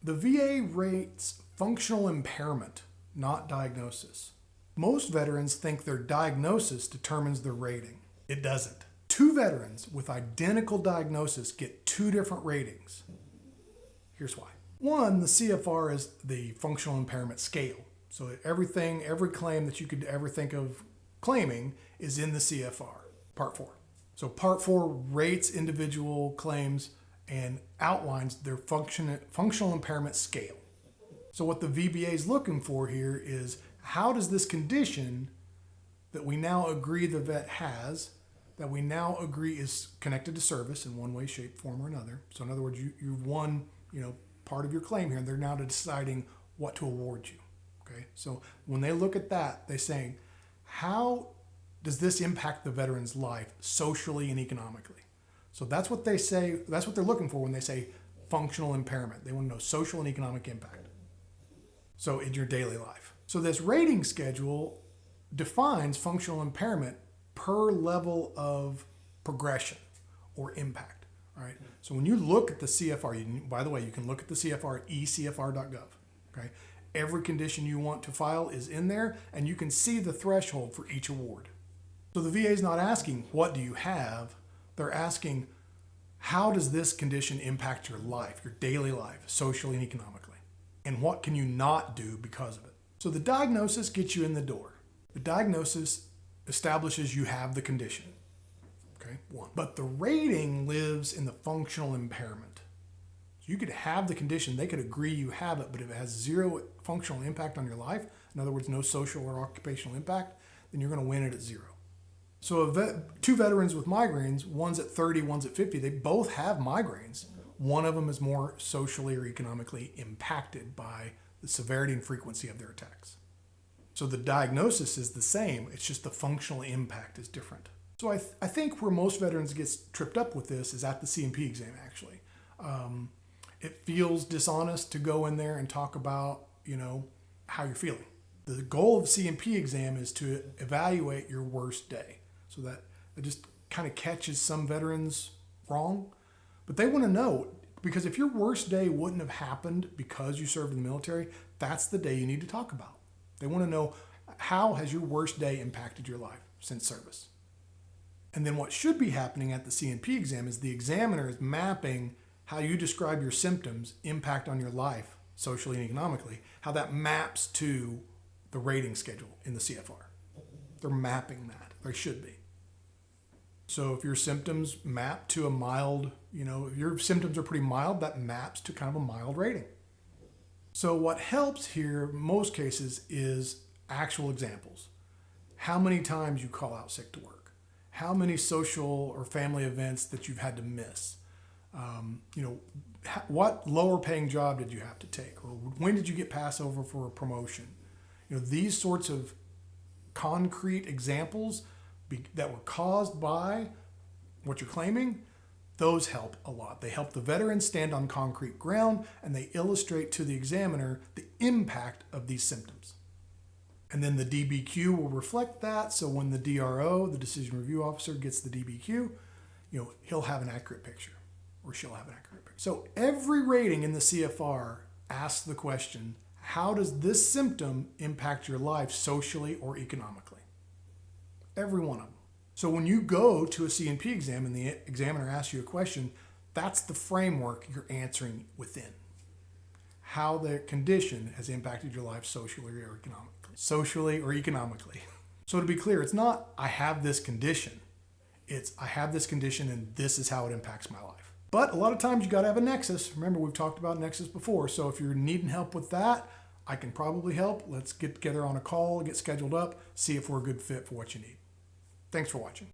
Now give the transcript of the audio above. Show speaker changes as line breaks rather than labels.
The VA rates functional impairment, not diagnosis. Most veterans think their diagnosis determines their rating. It doesn't. Two veterans with identical diagnosis get two different ratings. Here's why. One, the C.F.R is the functional impairment scale. So every claim that you could ever think of claiming is in the C.F.R, Part 4. So Part 4 rates individual claims and outlines their functional impairment scale. So what the VBA is looking for here is, how does this condition that we now agree the vet has, that we now agree is connected to service in one way, shape, form, or another. So in other words, you've won, part of your claim here, and they're now deciding what to award you. Okay, so when they look at that, they're saying, how does this impact the veteran's life socially and economically? So that's what they say, that's what they're looking for when they say functional impairment. They want to know social and economic impact. So in your daily life. So this rating schedule defines functional impairment per level of progression or impact. All right. So when you look at the C.F.R, by the way, you can look at the C.F.R at ecfr.gov. Okay. Every condition you want to file is in there, and you can see the threshold for each award. So the VA is not asking, what do you have? They're asking, how does this condition impact your life, your daily life, socially and economically? And what can you not do because of it? So the diagnosis gets you in the door. The diagnosis establishes you have the condition. Okay, one. But the rating lives in the functional impairment. So you could have the condition, they could agree you have it, but if it has zero functional impact on your life, in other words, no social or occupational impact, then you're going to win it at 0. So two veterans with migraines, one's at 30, one's at 50, they both have migraines. One of them is more socially or economically impacted by the severity and frequency of their attacks. So the diagnosis is the same, it's just the functional impact is different. So I think where most veterans get tripped up with this is at the C&P exam, actually. It feels dishonest to go in there and talk about, how you're feeling. The goal of C&P exam is to evaluate your worst day. So that it just kind of catches some veterans wrong. But they want to know, because if your worst day wouldn't have happened because you served in the military, that's the day you need to talk about. They want to know, how has your worst day impacted your life since service? And then what should be happening at the C&P exam is the examiner is mapping how you describe your symptoms impact on your life socially and economically, how that maps to the rating schedule in the C.F.R. They're mapping that. They should be. So if your symptoms map to a mild, if your symptoms are pretty mild, that maps to kind of a mild rating. So what helps here, in most cases, is actual examples. How many times you call out sick to work. How many social or family events that you've had to miss. What lower paying job did you have to take? Or when did you get passed over for a promotion? These sorts of concrete examples that were caused by what you're claiming, those help a lot. They help the veteran stand on concrete ground, and they illustrate to the examiner the impact of these symptoms. And then the DBQ will reflect that, so when the DRO, the decision review officer, gets the DBQ, he'll have an accurate picture, or she'll have an accurate picture. So every rating in the C.F.R asks the question, how does this symptom impact your life socially or economically? Every one of them. So when you go to a C&P exam and the examiner asks you a question, that's the framework you're answering within. How the condition has impacted your life socially or economically. Socially or economically. So to be clear, it's not, I have this condition. It's, I have this condition and this is how it impacts my life. But a lot of times you got to have a Nexus. Remember, we've talked about Nexus before. So if you're needing help with that, I can probably help. Let's get together on a call, get scheduled up, see if we're a good fit for what you need. Thanks for watching.